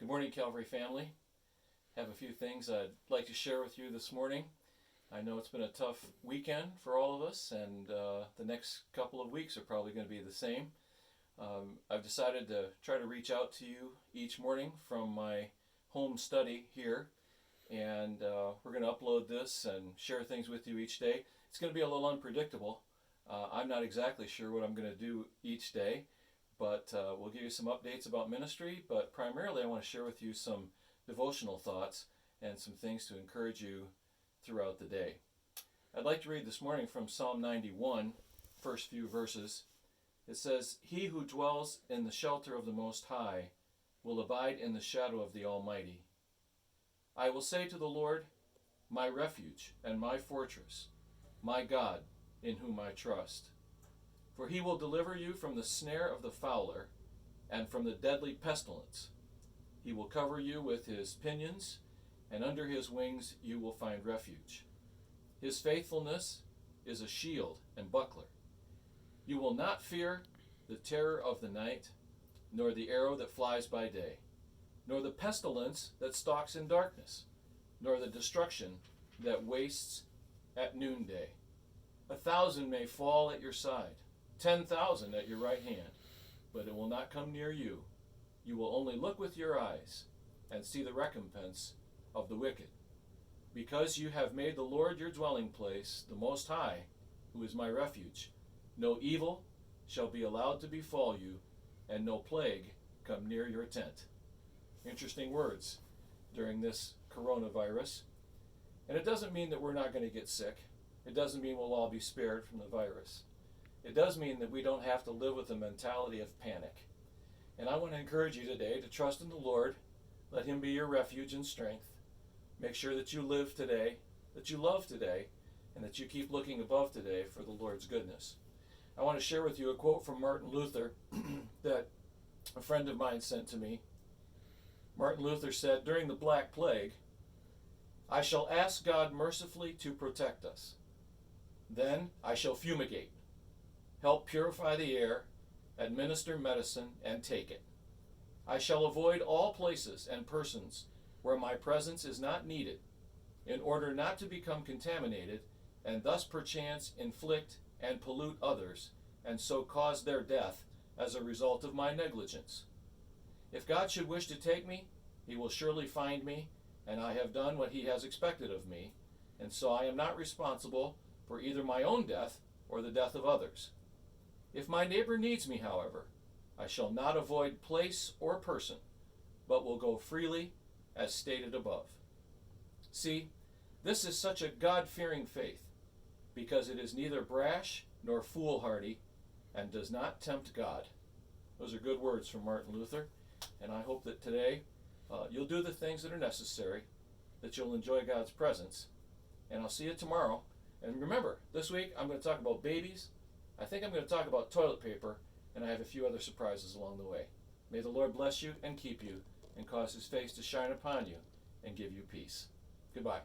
Good morning, Calvary family. Have a few things I'd like to share with you this morning. I know it's been a tough weekend for all of us, and the next couple of weeks are probably going to be the same. I've decided to try to reach out to you each morning from my home study here, and we're going to upload this and share things with you each day. It's going to be a little unpredictable. I'm not exactly sure what I'm going to do each day, but we'll give you some updates about ministry, but primarily I want to share with you some devotional thoughts and some things to encourage you throughout the day. I'd like to read this morning from Psalm 91, first few verses. It says, "He who dwells in the shelter of the Most High will abide in the shadow of the Almighty. I will say to the Lord, my refuge and my fortress, my God, in whom I trust. For he will deliver you from the snare of the fowler and from the deadly pestilence. He will cover you with his pinions, and under his wings you will find refuge. His faithfulness is a shield and buckler. You will not fear the terror of the night, nor the arrow that flies by day, nor the pestilence that stalks in darkness, nor the destruction that wastes at noonday. 1,000 may fall at your side, 10,000 at your right hand, but it will not come near you. You will only look with your eyes and see the recompense of the wicked. Because you have made the Lord your dwelling place, the Most High, who is my refuge, no evil shall be allowed to befall you, and no plague come near your tent." Interesting words during this coronavirus. And it doesn't mean that we're not going to get sick. It doesn't mean we'll all be spared from the virus. It does mean that we don't have to live with a mentality of panic. And I want to encourage you today to trust in the Lord. Let him be your refuge and strength. Make sure that you live today, that you love today, and that you keep looking above today for the Lord's goodness. I want to share with you a quote from Martin Luther that a friend of mine sent to me. Martin Luther said, "During the Black Plague, I shall ask God mercifully to protect us. Then I shall fumigate, help purify the air, administer medicine, and take it. I shall avoid all places and persons where my presence is not needed, in order not to become contaminated, and thus perchance inflict and pollute others, and so cause their death as a result of my negligence. If God should wish to take me, he will surely find me, and I have done what he has expected of me, and so I am not responsible for either my own death or the death of others. If my neighbor needs me, however, I shall not avoid place or person, but will go freely as stated above." See, this is such a God-fearing faith, because it is neither brash nor foolhardy, and does not tempt God. Those are good words from Martin Luther, and I hope that today you'll do the things that are necessary, that you'll enjoy God's presence, and I'll see you tomorrow. And remember, this week I'm going to talk about babies. I think I'm going to talk about toilet paper, and I have a few other surprises along the way. May the Lord bless you and keep you, and cause his face to shine upon you and give you peace. Goodbye.